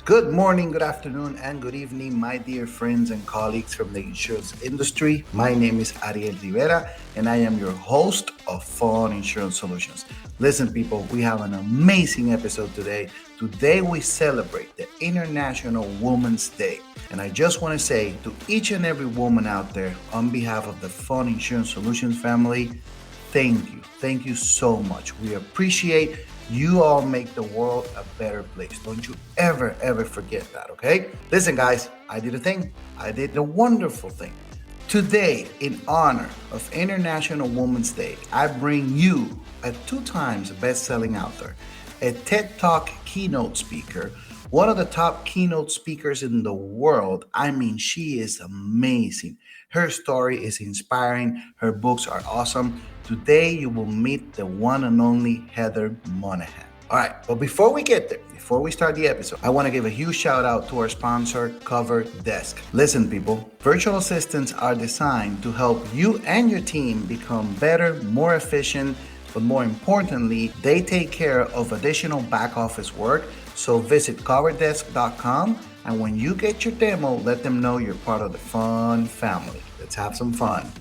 Good morning, good afternoon, and good evening, my dear friends and colleagues from the insurance industry. My name is Ariel Rivera, and I am your host of Fun Insurance Solutions. Listen, people, we have an amazing episode today. Today, we celebrate the International Women's Day. And I just want to say to each and every woman out there, on behalf of the Fun Insurance Solutions family, thank you. Thank you so much. We appreciate you all make the world a better place. Don't you ever forget that, okay? Listen, guys, I did a thing. I did a wonderful thing. Today, in honor of International Women's Day, I bring you a 2 times best-selling author, a TED Talk keynote speaker, one of the top keynote speakers in the world. I mean, she is amazing. Her story is inspiring. Her books are awesome. Today, you will meet the one and only Heather Monahan. All right, but before we get there, before we start the episode, I want to give a huge shout out to our sponsor, Cover Desk. Listen, people, virtual assistants are designed to help you and your team become better, more efficient, but more importantly, they take care of additional back office work. So visit coverdesk.com, and when you get your demo, let them know you're part of the fun family. Let's have some fun.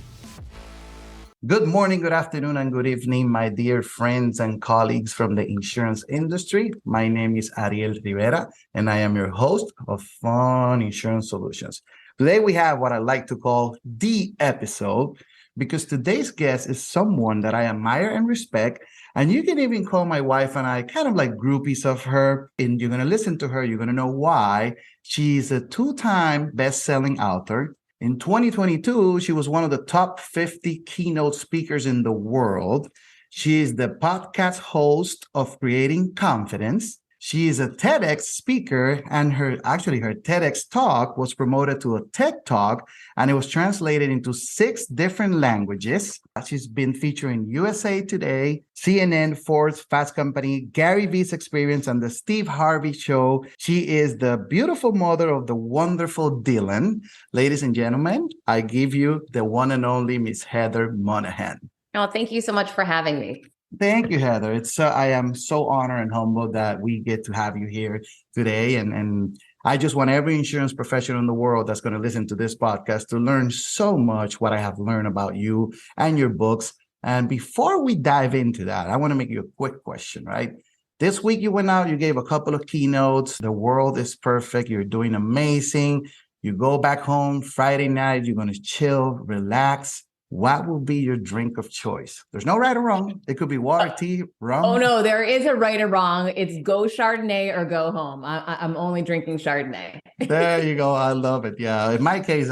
Good morning, good afternoon, and good evening, my dear friends and colleagues from the insurance industry. My name is Ariel Rivera, and I am your host of Fun Insurance Solutions. Today, we have what I like to call the episode, because today's guest is someone that I admire and respect. And you can even call my wife and I kind of like groupies of her. And you're going to listen to her. You're going to know why. She's a 2-time best-selling author. In 2022, she was one of the top 50 keynote speakers in the world. She is the podcast host of Creating Confidence. She is a TEDx speaker, and her TEDx talk was promoted to a TED Talk, and it was translated into 6 different languages. She's been featuring USA Today, CNN, Forbes, Fast Company, Gary Vee's Experience, and the Steve Harvey Show. She is the beautiful mother of the wonderful Dylan. Ladies and gentlemen, I give you the one and only Miss Heather Monahan. Oh, thank you so much for having me. Thank you, Heather. I am so honored and humbled that we get to have you here today. And I just want every insurance professional in the world that's going to listen to this podcast to learn so much what I have learned about you and your books. And before we dive into that, I want to make you a quick question, right? This week you went out, you gave a couple of keynotes. The world is perfect. You're doing amazing. You go back home Friday night, you're going to chill, relax. What will be your drink of choice? There's no right or wrong. It could be water, tea, rum. Oh, no, there is a right or wrong. It's go Chardonnay or go home. I'm only drinking Chardonnay. There you go. I love it. Yeah. In my case,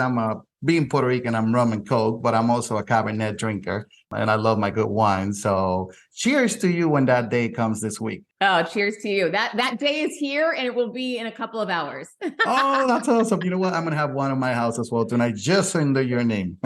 being Puerto Rican, I'm rum and Coke, but I'm also a Cabernet drinker, and I love my good wine. So cheers to you when that day comes this week. Oh, cheers to you. That day is here, and it will be in a couple of hours. Oh, that's awesome. You know what? I'm going to have one in my house as well tonight, just under your name.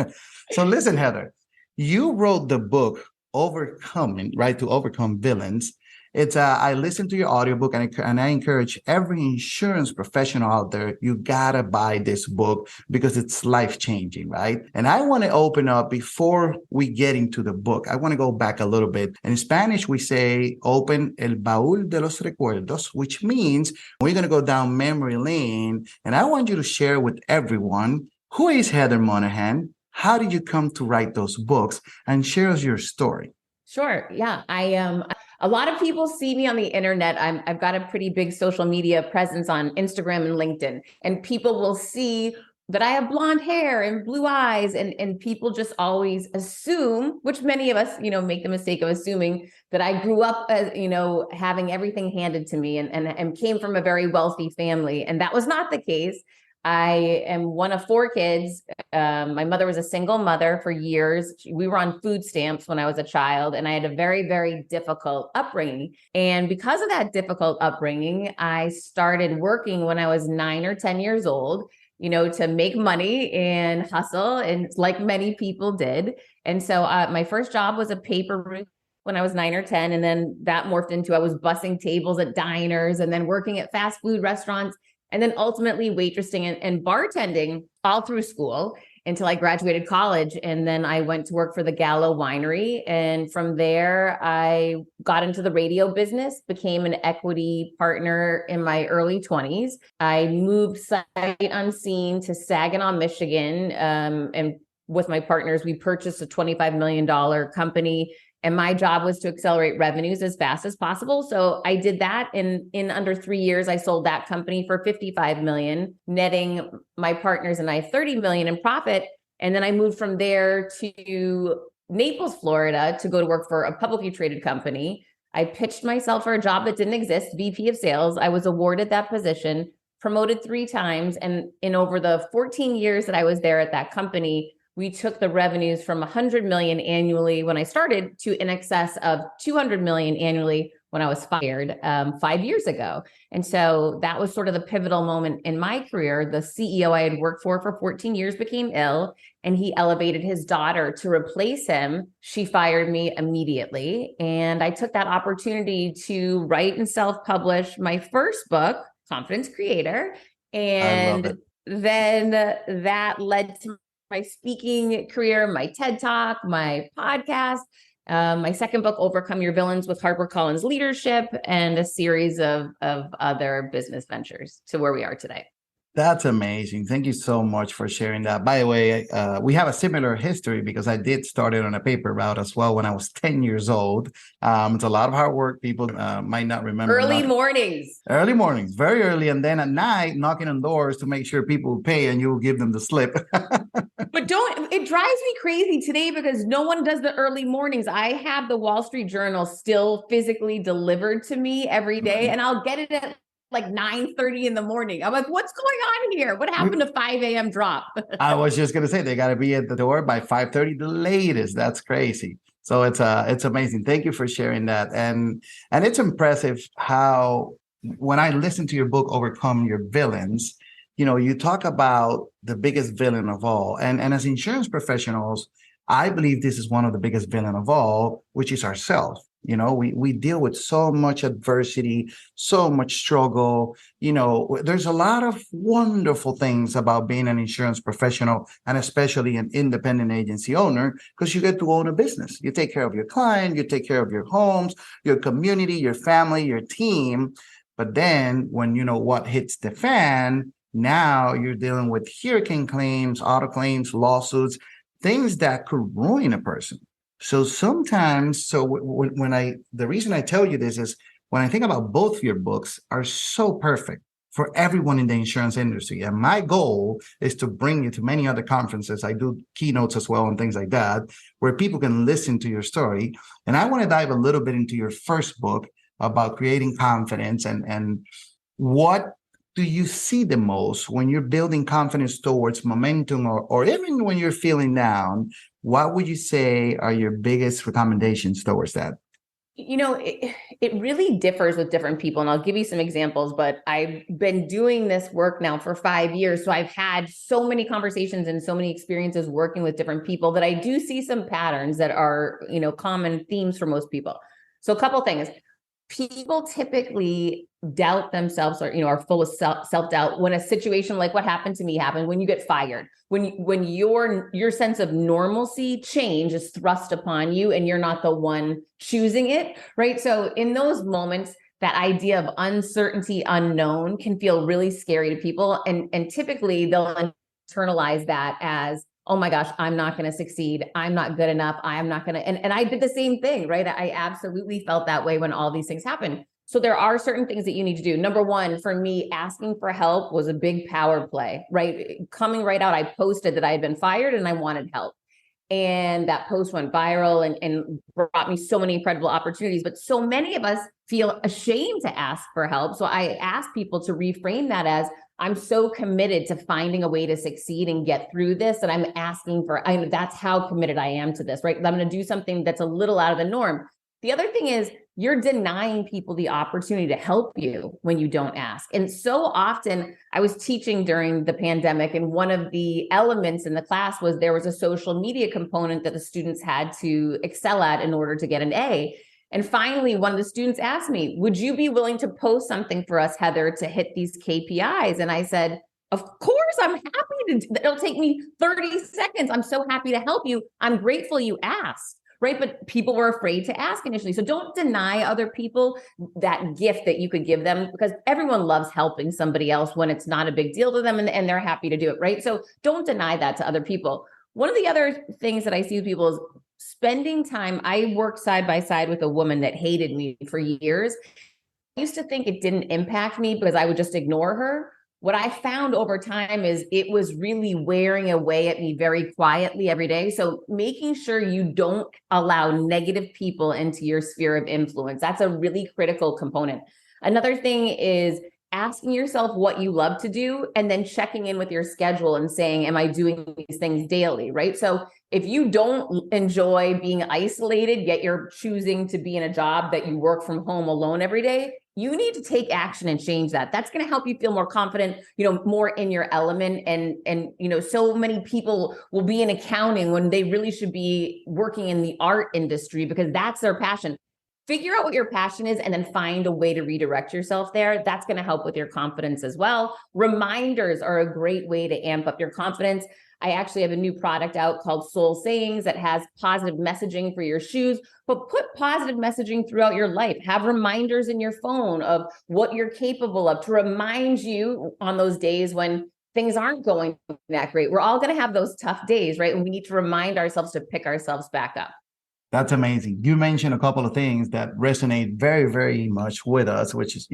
So listen, Heather, you wrote the book Overcoming, right? To Overcome Villains. I listened to your audiobook, and I encourage every insurance professional out there, you gotta buy this book because it's life-changing, right? And I want to open up before we get into the book. I want to go back a little bit. In Spanish, we say open el baúl de los recuerdos, which means we're going to go down memory lane. And I want you to share with everyone, who is Heather Monahan? How did you come to write those books? And share us your story. Sure. Yeah. A lot of people see me on the internet. I've got a pretty big social media presence on Instagram and LinkedIn, and people will see that I have blonde hair and blue eyes, and people just always assume, which many of us, make the mistake of assuming that I grew up as, having everything handed to me and came from a very wealthy family. And that was not the case. I am one of 4 kids. My mother was a single mother for years. We were on food stamps when I was a child, and I had a very, very difficult upbringing. And because of that difficult upbringing, I started working when I was 9 or 10 years old, to make money and hustle, and like many people did. And so my first job was a paper route when I was 9 or 10. And then that morphed into, I was bussing tables at diners and then working at fast food restaurants, and then ultimately waitressing and bartending all through school. until I graduated college. And then I went to work for the Gallo Winery. And from there, I got into the radio business, became an equity partner in my early 20s. I moved sight unseen to Saginaw, Michigan. And with my partners, we purchased a $25 million company. And my job was to accelerate revenues as fast as possible. So I did that in under 3 years. I sold that company for 55 million, netting my partners and I 30 million in profit. And then I moved from there to Naples, Florida to go to work for a publicly traded company. I pitched myself for a job that didn't exist, VP of sales. I was awarded that position, promoted 3 times. And in over the 14 years that I was there at that company, we took the revenues from 100 million annually when I started to in excess of 200 million annually when I was fired 5 years ago. And so that was sort of the pivotal moment in my career. The CEO I had worked for 14 years became ill, and he elevated his daughter to replace him. She fired me immediately. And I took that opportunity to write and self-publish my first book, Confidence Creator. And then that led to my speaking career, my TED Talk, my podcast, my second book, Overcome Your Villains with HarperCollins Leadership, and a series of other business ventures to where we are today. That's amazing. Thank you so much for sharing that. By the way, we have a similar history because I did start it on a paper route as well when I was 10 years old. It's a lot of hard work. People might not remember. Early mornings, very early. And then at night, knocking on doors to make sure people pay and you will give them the slip. But it drives me crazy today because no one does the early mornings. I have the Wall Street Journal still physically delivered to me every day, and I'll get it at like 9:30 in the morning. I'm like, what's going on here? What happened to 5 a.m. drop? I was just going to say, they got to be at the door by 5:30, the latest. That's crazy. So it's amazing. Thank you for sharing that. And it's impressive how, when I listen to your book, Overcome Your Villains, you talk about the biggest villain of all. And as insurance professionals, I believe this is one of the biggest villain of all, which is ourselves. We deal with so much adversity, so much struggle. There's a lot of wonderful things about being an insurance professional, and especially an independent agency owner, because you get to own a business. You take care of your client, you take care of your homes, your community, your family, your team. But then when what hits the fan, now you're dealing with hurricane claims, auto claims, lawsuits, things that could ruin a person. So sometimes, the reason I tell you this is when I think about both your books are so perfect for everyone in the insurance industry. And my goal is to bring you to many other conferences. I do keynotes as well and things like that, where people can listen to your story. And I want to dive a little bit into your first book about creating confidence and what do you see the most when you're building confidence towards momentum, or even when you're feeling down? What would you say are your biggest recommendations towards that? It really differs with different people. And I'll give you some examples, but I've been doing this work now for 5 years. So I've had so many conversations and so many experiences working with different people that I do see some patterns that are, common themes for most people. So a couple of things. People typically doubt themselves or, are full of self-doubt when a situation like what happened to me happened, when you get fired, when your sense of normalcy change is thrust upon you and you're not the one choosing it, right? So in those moments, that idea of uncertainty, unknown can feel really scary to people. And typically they'll internalize that as, oh my gosh, I'm not going to succeed. I'm not good enough. I am not going to. And I did the same thing, right? I absolutely felt that way when all these things happened. So there are certain things that you need to do. Number one, for me, asking for help was a big power play, right? Coming right out, I posted that I had been fired and I wanted help. And that post went viral and brought me so many incredible opportunities. But so many of us feel ashamed to ask for help. So I ask people to reframe that as, I'm so committed to finding a way to succeed and get through this. And I'm asking that's how committed I am to this, right? I'm going to do something that's a little out of the norm. The other thing is you're denying people the opportunity to help you when you don't ask. And so often I was teaching during the pandemic, and one of the elements in the class was there was a social media component that the students had to excel at in order to get an A. And finally, one of the students asked me, would you be willing to post something for us, Heather, to hit these KPIs? And I said, Of course, I'm happy to, it'll take me 30 seconds. I'm so happy to help you. I'm grateful you asked, right? But people were afraid to ask initially. So don't deny other people that gift that you could give them, because everyone loves helping somebody else when it's not a big deal to them and they're happy to do it, right? So don't deny that to other people. One of the other things that I see with people is spending time. I worked side by side with a woman that hated me for years. I used to think it didn't impact me because I would just ignore her. What I found over time is it was really wearing away at me very quietly every day. So making sure you don't allow negative people into your sphere of influence, that's a really critical component. Another thing is asking yourself what you love to do and then checking in with your schedule and saying, am I doing these things daily, right? So if you don't enjoy being isolated, yet you're choosing to be in a job that you work from home alone every day, you need to take action and change that. That's going to help you feel more confident, more in your element. And so many people will be in accounting when they really should be working in the art industry because that's their passion. Figure out what your passion is and then find a way to redirect yourself there. That's going to help with your confidence as well. Reminders are a great way to amp up your confidence. I actually have a new product out called Soul Sayings that has positive messaging for your shoes, but put positive messaging throughout your life. Have reminders in your phone of what you're capable of to remind you on those days when things aren't going that great. We're all going to have those tough days, right? And we need to remind ourselves to pick ourselves back up. That's amazing. You mentioned a couple of things that resonate very, very much with us, which is,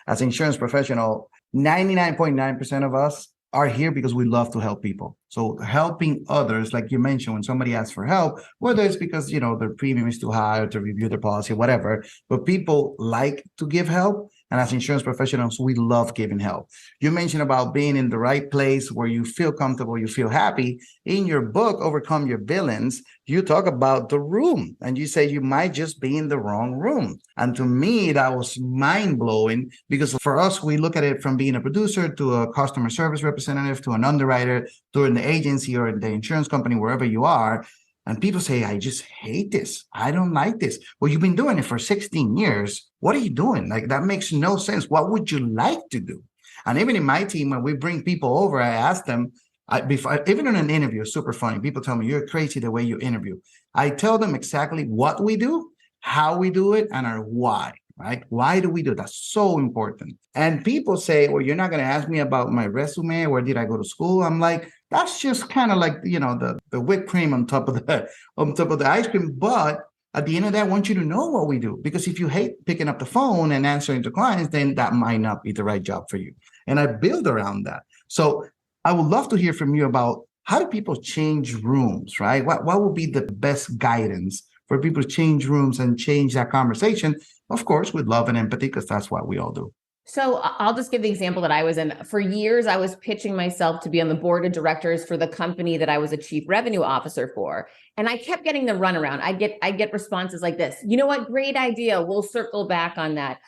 as an insurance professional, 99.9% of us are here because we love to help people. So helping others, like you mentioned, when somebody asks for help, whether it's because, their premium is too high or to review their policy, whatever, but people like to give help. And as insurance professionals, we love giving help. You mentioned about being in the right place where you feel comfortable, you feel happy. In your book, Overcome Your Villains, you talk about the room and you say you might just be in the wrong room. And to me, that was mind blowing because for us, we look at it from being a producer to a customer service representative to an underwriter to in the agency or in the insurance company, wherever you are. And people say, I just hate this. I don't like this. Well, you've been doing it for 16 years. What are you doing? Like, that makes no sense. What would you like to do? And even in my team, when we bring people over, I ask them, even in an interview, it's super funny. People tell me, you're crazy the way you interview. I tell them exactly what we do, how we do it, and our why. Right? Why do we do that? That's so important. And people say, well, you're not going to ask me about my resume. Where did I go to school? I'm like, that's just kind of like, the whipped cream on top of the ice cream. But at the end of that, I want you to know what we do. Because if you hate picking up the phone and answering to clients, then that might not be the right job for you. And I build around that. So I would love to hear from you about how do people change rooms, right? What would be the best guidance for people to change rooms and change that conversation? Of course, with love and empathy, because that's what we all do. So I'll just give the example that I was in. For years, I was pitching myself to be on the board of directors for the company that I was a chief revenue officer for. And I kept getting the runaround. I get responses like this. You know what? Great idea. We'll circle back on that.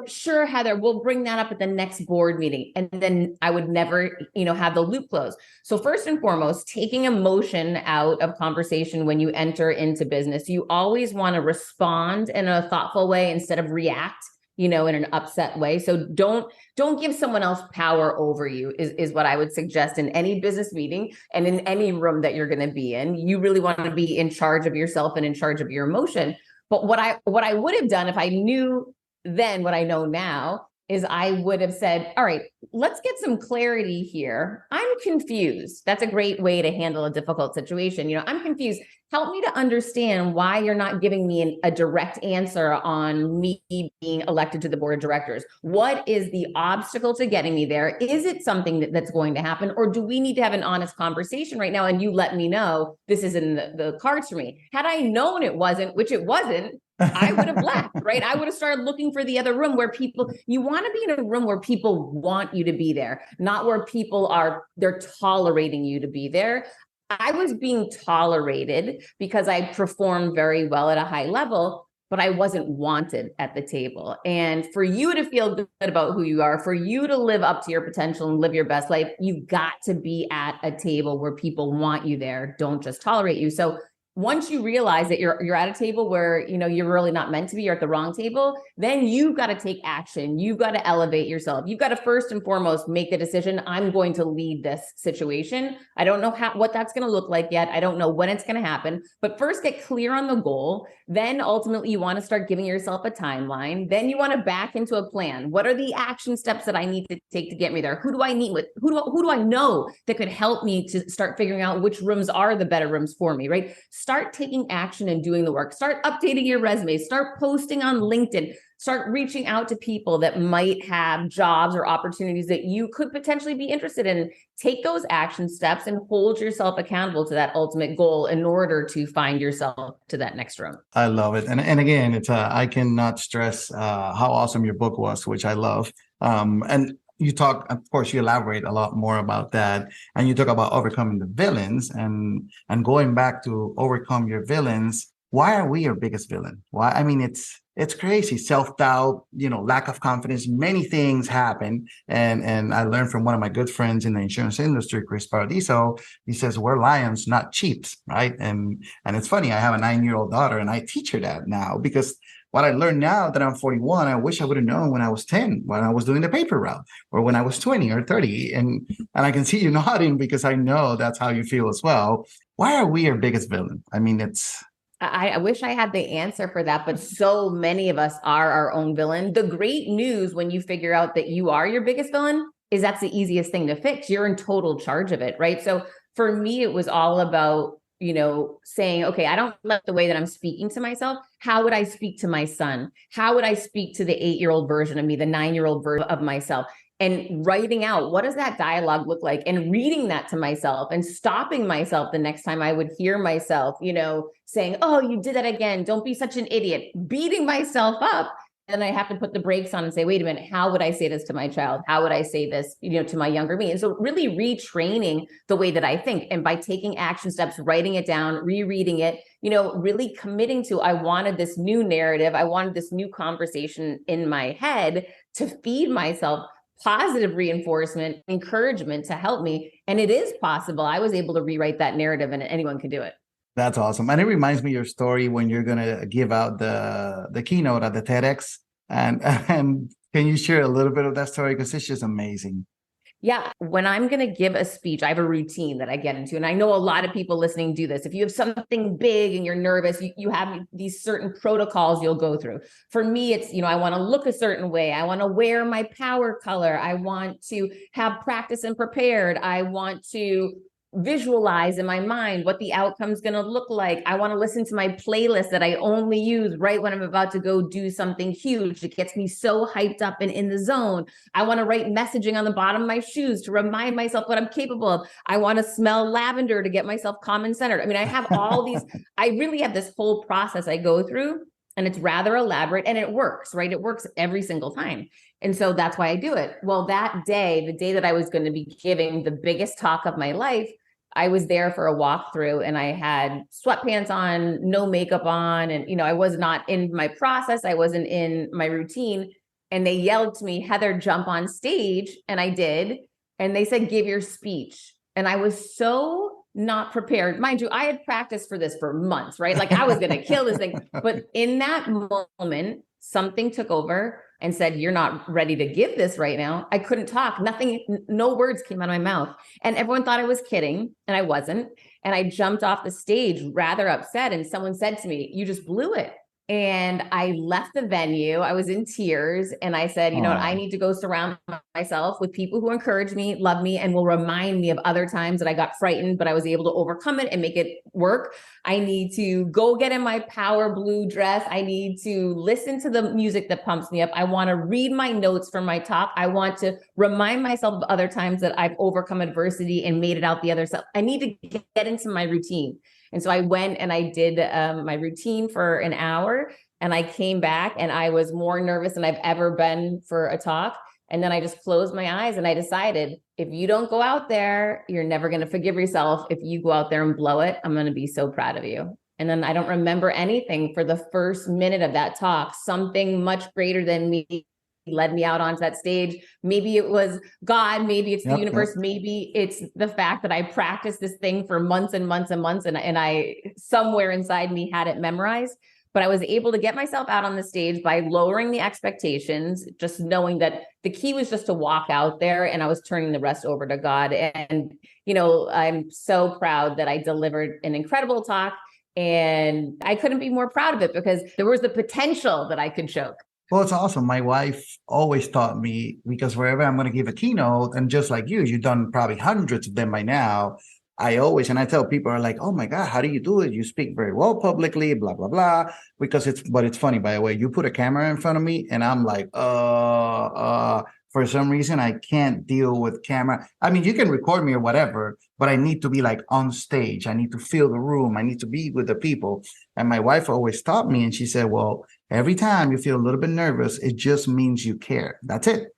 Sure, Heather, we'll bring that up at the next board meeting. And then I would never, have the loop closed. So first and foremost, taking emotion out of conversation when you enter into business, you always want to respond in a thoughtful way instead of react in an upset way. So don't give someone else power over you is what I would suggest in any business meeting and in any room that you're going to be in. You really want to be in charge of yourself and in charge of your emotion. But what I would have done if I knew then what I know now is I would have said, all right, let's get some clarity here. I'm confused. That's a great way to handle a difficult situation. I'm confused. Help me to understand why you're not giving me a direct answer on me being elected to the board of directors. What is the obstacle to getting me there? Is it something that's going to happen? Or do we need to have an honest conversation right now? And you let me know this is in the cards for me. Had I known it wasn't, which it wasn't, I would have left, right? I would have started looking for the other room where you want to be in a room where people want you to be there, not where they're tolerating you to be there. I was being tolerated because I performed very well at a high level, but I wasn't wanted at the table. And for you to feel good about who you are, for you to live up to your potential and live your best life, you've got to be at a table where people want you there, don't just tolerate you. So once you realize that you're at a table where, you know, you're really not meant to be, you're at the wrong table, then you've got to take action. You've got to elevate yourself. You've got to first and foremost make the decision, I'm going to lead this situation. I don't know what that's going to look like yet. I don't know when it's going to happen, but first get clear on the goal. Then ultimately you want to start giving yourself a timeline. Then you want to back into a plan. What are the action steps that I need to take to get me there? Who do I meet with? Who do I know that could help me to start figuring out which rooms are the better rooms for me, right? Start taking action and doing the work. Start updating your resume. Start posting on LinkedIn. Start reaching out to people that might have jobs or opportunities that you could potentially be interested in. Take those action steps and hold yourself accountable to that ultimate goal in order to find yourself to that next room. I love it. And again, it's I cannot stress how awesome your book was, which I love. And you talk, of course, you elaborate a lot more about that. And you talk about overcoming the villains and going back to overcome your villains. Why are we your biggest villain? Why? I mean, it's crazy. Self-doubt, you know, lack of confidence, many things happen. And I learned from one of my good friends in the insurance industry, Chris Paradiso. He says, we're lions, not chiefs, right? And it's funny, I have a 9-year-old daughter and I teach her that now, because what I learned now that I'm 41, I wish I would have known when I was 10, when I was doing the paper route, or when I was 20 or 30. And I can see you nodding because I know that's how you feel as well. Why are we your biggest villain? I mean, I wish I had the answer for that, but so many of us are our own villain. The great news when you figure out that you are your biggest villain is that's the easiest thing to fix. You're in total charge of it, right? So for me, it was all about, you know, saying, okay, I don't like the way that I'm speaking to myself. How would I speak to my son? How would I speak to the 8-year-old version of me, the 9-year-old version of myself? And writing out, what does that dialogue look like? And reading that to myself and stopping myself the next time I would hear myself, you know, saying, oh, you did that again. Don't be such an idiot, beating myself up. And I have to put the brakes on and say, wait a minute, how would I say this to my child? How would I say this, you know, to my younger me? And so really retraining the way that I think. And by taking action steps, writing it down, rereading it, you know, really committing to, I wanted this new narrative. I wanted this new conversation in my head to feed myself positive reinforcement, encouragement to help me. And it is possible. I was able to rewrite that narrative and anyone can do it. that's awesome. And it reminds me of your story when you're going to give out the keynote at the TedX. And can you share a little bit of that story? Because it's just amazing. Yeah. When I'm going to give a speech, I have a routine that I get into. And I know a lot of people listening do this. If you have something big and you're nervous, you have these certain protocols you'll go through. For me, it's, you know, I want to look a certain way. I want to wear my power color. I want to have practice and prepared. I want to visualize in my mind what the outcome's going to look like. I want to listen to my playlist that I only use right when I'm about to go do something huge. It gets me so hyped up and in the zone. I want to write messaging on the bottom of my shoes to remind myself what I'm capable of. I want to smell lavender to get myself calm and centered. I mean, I have all these, I really have this whole process I go through, and it's rather elaborate and it works, right? It works every single time. And so that's why I do it. Well, that day, the day that I was going to be giving the biggest talk of my life, I was there for a walkthrough and I had sweatpants on, no makeup on. And, you know, I was not in my process. I wasn't in my routine. And they yelled to me, Heather, jump on stage. And I did. And they said, give your speech. And I was so not prepared. Mind you, I had practiced for this for months, right? Like I was going to kill this thing. But in that moment, something took over and said, you're not ready to give this right now. I couldn't talk. Nothing, no words came out of my mouth. And everyone thought I was kidding, and I wasn't. And I jumped off the stage rather upset. And someone said to me, you just blew it. And I left the venue. I was in tears. And I said, you know what? I need to go surround myself with people who encourage me, love me, and will remind me of other times that I got frightened, but I was able to overcome it and make it work. I need to go get in my power blue dress. I need to listen to the music that pumps me up. I want to read my notes from my talk. I want to remind myself of other times that I've overcome adversity and made it out the other side. I need to get into my routine. And so I went and I did my routine for an hour, and I came back and I was more nervous than I've ever been for a talk. And then I just closed my eyes and I decided, if you don't go out there, you're never going to forgive yourself. If you go out there and blow it, I'm going to be so proud of you. And then I don't remember anything for the first minute of that talk. Something much greater than me led me out onto that stage. Maybe it was God, maybe it's the universe, Yep. maybe it's the fact that I practiced this thing for months and months and months, and I somewhere inside me had it memorized. But I was able to get myself out on the stage by lowering the expectations, just knowing that the key was just to walk out there, and I was turning the rest over to God. And, I'm so proud that I delivered an incredible talk, and I couldn't be more proud of it because there was the potential that I could choke. Well, it's awesome. My wife always taught me, because wherever I'm going to give a keynote, and just like you've done probably hundreds of them by now. And I tell people are like, oh my God, how do you do it? You speak very well publicly, blah, blah, blah. But it's funny, by the way, you put a camera in front of me and I'm like, for some reason, I can't deal with camera. I mean, you can record me or whatever, but I need to be like on stage. I need to feel the room. I need to be with the people. And my wife always taught me, and she said, well, every time you feel a little bit nervous, it just means you care. That's it.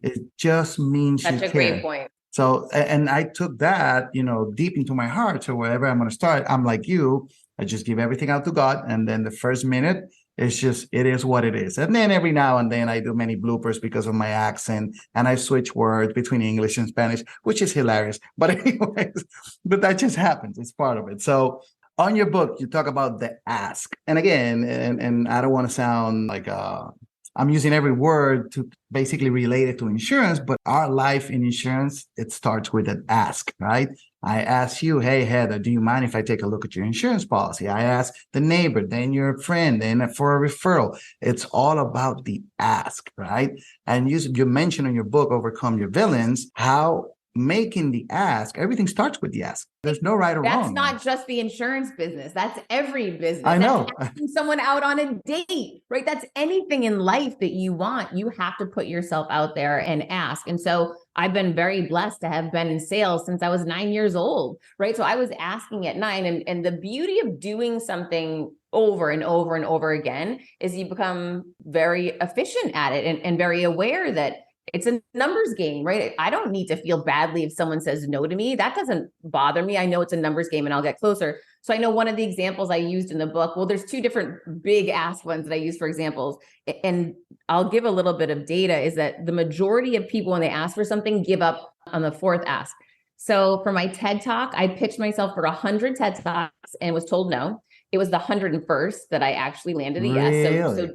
It just means you care. Such a great point. So, and I took that, deep into my heart. So wherever I'm going to start, I'm like you, I just give everything out to God. And then the first minute, it is what it is. And then every now and then I do many bloopers because of my accent, and I switch words between English and Spanish, which is hilarious. But anyways, but that just happens. It's part of it. So on your book, you talk about the ask. And again, and I don't want to sound like I'm using every word to basically relate it to insurance, but our life in insurance, it starts with an ask, right? I ask you, hey, Heather, do you mind if I take a look at your insurance policy? I ask the neighbor, then your friend, then for a referral. It's all about the ask, right? And you mentioned in your book, Overcome Your Villains, how making the ask, everything starts with the ask. There's no right or wrong. That's not just the insurance business. That's every business. I know. That's asking someone out on a date, right? That's anything in life that you want. You have to put yourself out there and ask. And so I've been very blessed to have been in sales since I was 9 years old, right? So I was asking at 9, and the beauty of doing something over and over and over again is you become very efficient at it and very aware that it's a numbers game, right? I don't need to feel badly if someone says no to me. That doesn't bother me. I know it's a numbers game and I'll get closer. So I know one of the examples I used in the book, well, there's 2 different big ask ones that I use for examples. And I'll give a little bit of data, is that the majority of people, when they ask for something, give up on the 4th ask. So for my TED Talk, I pitched myself for 100 TED Talks and was told no. It was the 101st that I actually landed a yes. Really?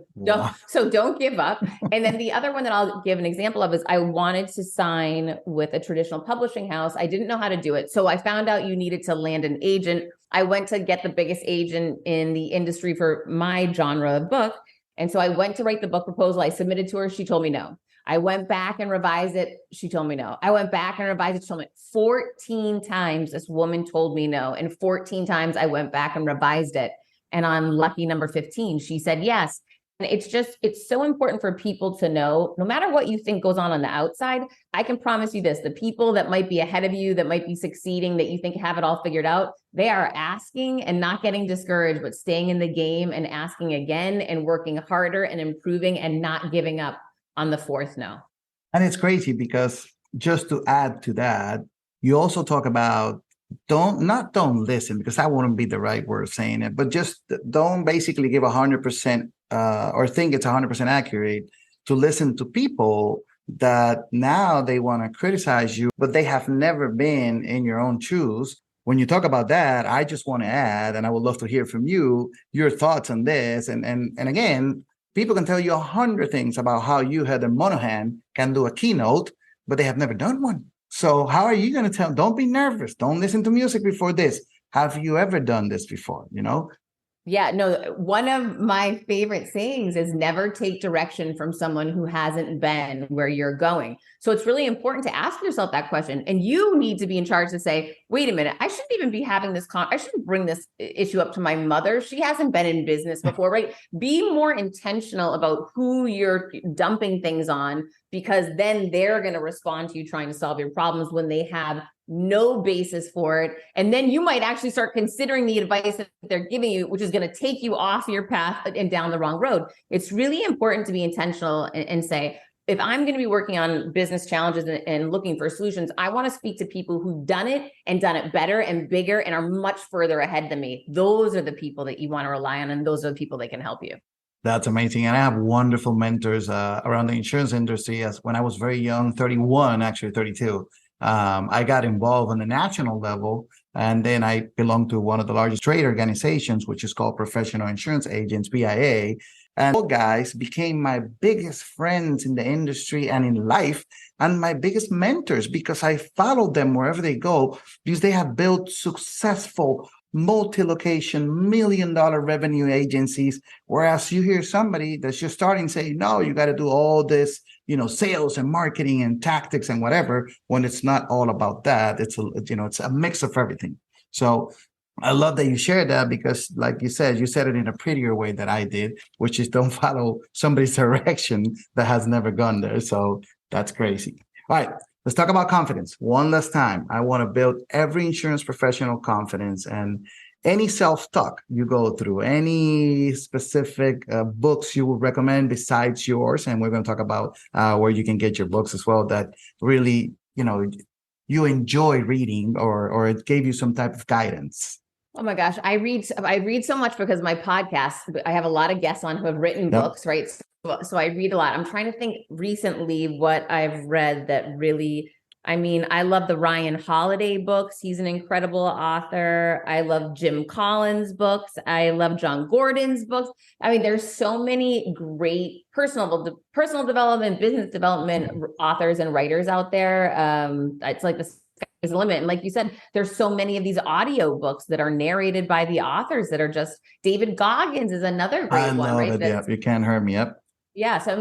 So don't give up. And then the other one that I'll give an example of is I wanted to sign with a traditional publishing house. I didn't know how to do it. So I found out you needed to land an agent. I went to get the biggest agent in the industry for my genre of book. And so I went to write the book proposal. I submitted to her. She told me no. I went back and revised it. She told me no. I went back and revised it. She told me 14 times this woman told me no. And 14 times I went back and revised it. And on lucky number 15, she said yes. And it's so important for people to know, no matter what you think goes on the outside, I can promise you this, the people that might be ahead of you, that might be succeeding, that you think have it all figured out, they are asking and not getting discouraged, but staying in the game and asking again and working harder and improving and not giving up on the 4th no. And it's crazy because, just to add to that, you also talk about don't listen, because that wouldn't be the right word of saying it, but just don't basically give 100% or think it's 100% accurate to listen to people that now they want to criticize you, but they have never been in your own shoes. When you talk about that, I just want to add, and I would love to hear from you, your thoughts on this. And again, people can tell you 100 things about how you, Heather Monahan, can do a keynote, but they have never done one. So how are you going to tell? Don't be nervous. Don't listen to music before this. Have you ever done this before? Yeah, no, one of my favorite sayings is never take direction from someone who hasn't been where you're going. So it's really important to ask yourself that question. And you need to be in charge to say, wait a minute, I shouldn't even be having this I shouldn't bring this issue up to my mother. She hasn't been in business before, right? Be more intentional about who you're dumping things on, because then they're going to respond to you trying to solve your problems when they have no basis for it. And then you might actually start considering the advice that they're giving you, which is going to take you off your path and down the wrong road. It's really important to be intentional and say, if I'm going to be working on business challenges and looking for solutions, I want to speak to people who've done it and done it better and bigger and are much further ahead than me. Those are the people that you want to rely on, and those are the people that can help you. That's amazing. And I have wonderful mentors around the insurance industry. As when I was very young, 31, actually 32, I got involved on the national level. And then I belonged to one of the largest trade organizations, which is called Professional Insurance Agents, PIA. And those guys became my biggest friends in the industry and in life, and my biggest mentors because I followed them wherever they go, because they have built successful multi-location $1 million revenue agencies. Whereas you hear somebody that's just starting say, no, you got to do all this, sales and marketing and tactics and whatever, when it's not all about that. It's a mix of everything. So I love that you shared that, because like you said it in a prettier way that I did, which is don't follow somebody's direction that has never gone there. So that's crazy. All right. Let's talk about confidence one last time. I want to build every insurance professional confidence, and any self-talk you go through, any specific books you would recommend besides yours. And we're going to talk about where you can get your books as well that really, you enjoy reading, or it gave you some type of guidance. Oh my gosh, I read so much because my podcast, I have a lot of guests on who have written books, right? So I read a lot. I'm trying to think recently what I've read that really, I love the Ryan Holiday books. He's an incredible author. I love Jim Collins' books. I love John Gordon's books. There's so many great personal development, business development authors and writers out there. It's like the sky's the limit. And like you said, there's so many of these audio books that are narrated by the authors that are just, David Goggins is another great one, right? Yep. You can't hurt me. Yep. Yeah. So,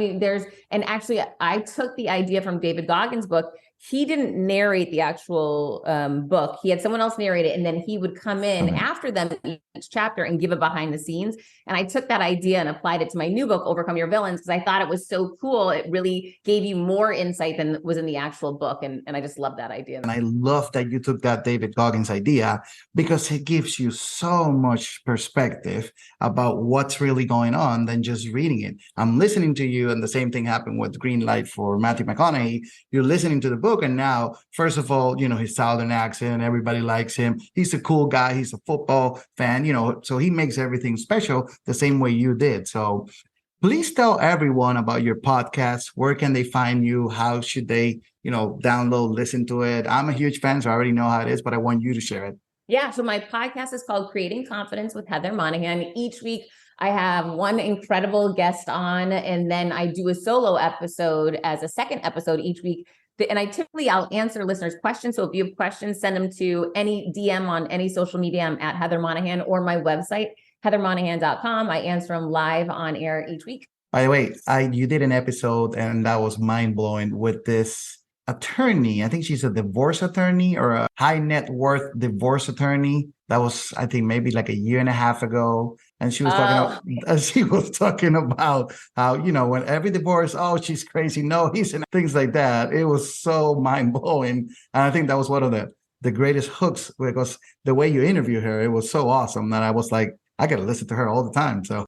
and actually I took the idea from David Goggins' book. He didn't narrate the actual book. He had someone else narrate it, and then he would come in after them each chapter and give a behind the scenes. And I took that idea and applied it to my new book, Overcome Your Villains, because I thought it was so cool. It really gave you more insight than was in the actual book. And I just love that idea. And I love that you took that David Goggins idea, because it gives you so much perspective about what's really going on than just reading it. I'm listening to you, and the same thing happened with Green Light for Matthew McConaughey. You're listening to the book, and now, first of all, his Southern accent, everybody likes him. He's a cool guy. He's a football fan, so he makes everything special the same way you did. So please tell everyone about your podcast. Where can they find you? How should they, download, listen to it? I'm a huge fan, so I already know how it is, but I want you to share it. Yeah. So my podcast is called Creating Confidence with Heather Monahan. Each week I have one incredible guest on, and then I do a solo episode as a second episode each week. And I'll answer listeners' questions. So if you have questions, send them to any DM on any social media. I'm at Heather Monahan, or my website, heathermonahan.com. I answer them live on air each week. By the way, you did an episode, and that was mind-blowing, with this attorney. I think she's a divorce attorney, or a high net worth divorce attorney. That was, I think, maybe like a year and a half ago. And she was talking about how, when every divorce, she's crazy. No, he's in, things like that. It was so mind blowing. And I think that was one of the greatest hooks, because the way you interview her, it was so awesome that I was like, I got to listen to her all the time. So,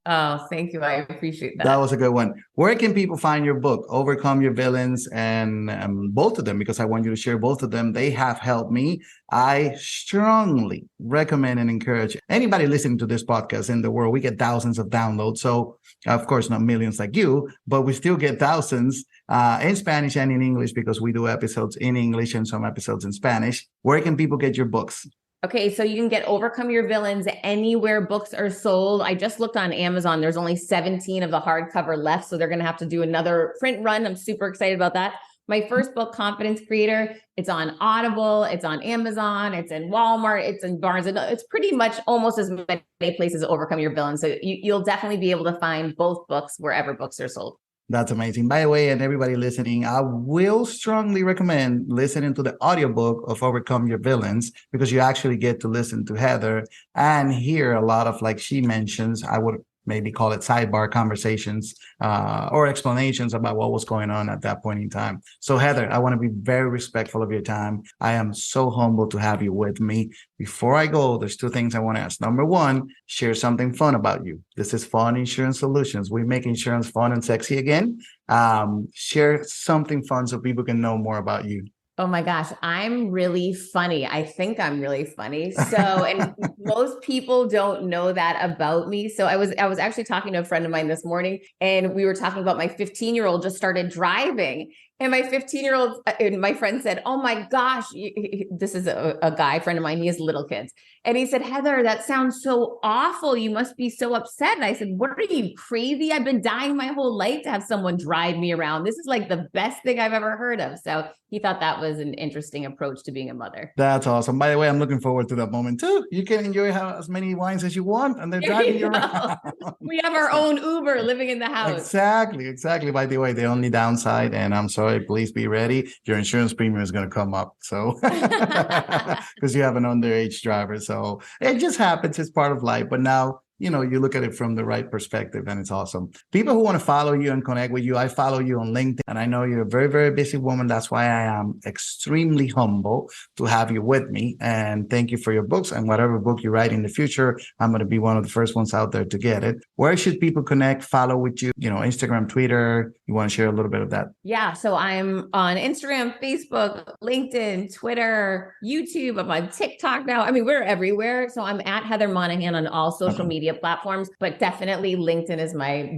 thank you. I appreciate that. That was a good one. Where can people find your book, Overcome Your Villains, and both of them? Because I want you to share both of them. They have helped me. I strongly recommend and encourage anybody listening to this podcast in the world. We get thousands of downloads. So, of course, not millions like you, but we still get thousands in Spanish and in English, because we do episodes in English and some episodes in Spanish. Where can people get your books? Okay, so you can get Overcome Your Villains anywhere books are sold. I just looked on Amazon. There's only 17 of the hardcover left, so they're going to have to do another print run. I'm super excited about that. My first book, Confidence Creator, it's on Audible, it's on Amazon, it's in Walmart, it's in Barnes & Noble. It's pretty much almost as many places as Overcome Your Villains. So you'll definitely be able to find both books wherever books are sold. That's amazing. By the way, and everybody listening, I will strongly recommend listening to the audiobook of Overcome Your Villains, because you actually get to listen to Heather and hear a lot of, like she mentions, I would maybe call it sidebar conversations or explanations about what was going on at that point in time. So Heather, I want to be very respectful of your time. I am so humbled to have you with me. Before I go, there's two things I want to ask. Number one, share something fun about you. This is Fun Insurance Solutions. We make insurance fun and sexy again. Share something fun so people can know more about you. Oh my gosh, I'm really funny. I think I'm really funny. So, and most people don't know that about me. So I was actually talking to a friend of mine this morning, and we were talking about my 15-year-old just started driving. And my 15-year-old, and my friend said, "Oh my gosh, this is a guy friend of mine. He has little kids." And he said, "Heather, that sounds so awful. You must be so upset." And I said, "What are you, crazy? I've been dying my whole life to have someone drive me around. This is like the best thing I've ever heard of." So he thought that was an interesting approach to being a mother. That's awesome. By the way, I'm looking forward to that moment too. You can enjoy as many wines as you want, and they're There driving you you around. go. We have our own Uber living in the house. Exactly, exactly. By the way, the only downside, and I'm sorry, please be ready, your insurance premium is going to come up. So, because you have an underage driver. So it just happens. It's part of life. But now, you look at it from the right perspective, and it's awesome. People who want to follow you and connect with you, I follow you on LinkedIn, and I know you're a very, very busy woman. That's why I am extremely humble to have you with me. And thank you for your books, and whatever book you write in the future, I'm going to be one of the first ones out there to get it. Where should people connect, follow with you? Instagram, Twitter. You want to share a little bit of that? Yeah. So I'm on Instagram, Facebook, LinkedIn, Twitter, YouTube. I'm on TikTok now. I mean, we're everywhere. So I'm at Heather Monahan on all social media platforms, but definitely LinkedIn is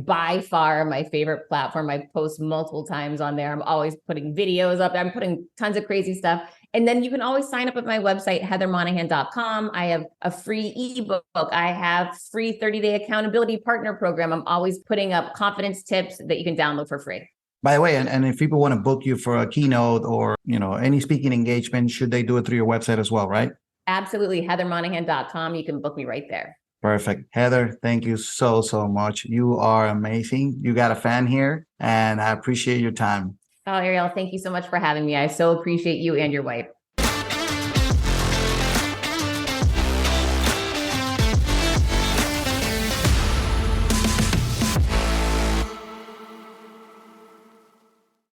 by far my favorite platform. I post multiple times on there. I'm always putting videos up. I'm putting tons of crazy stuff. And then you can always sign up at my website, heathermonahan.com. I have a free ebook. I have free 30-day accountability partner program. I'm always putting up confidence tips that you can download for free. By the way, and if people want to book you for a keynote or, any speaking engagement, should they do it through your website as well, right? Absolutely. heathermonahan.com. You can book me right there. Perfect. Heather, thank you so, so much. You are amazing. You got a fan here, and I appreciate your time. Oh, Ariel, thank you so much for having me. I so appreciate you and your wife.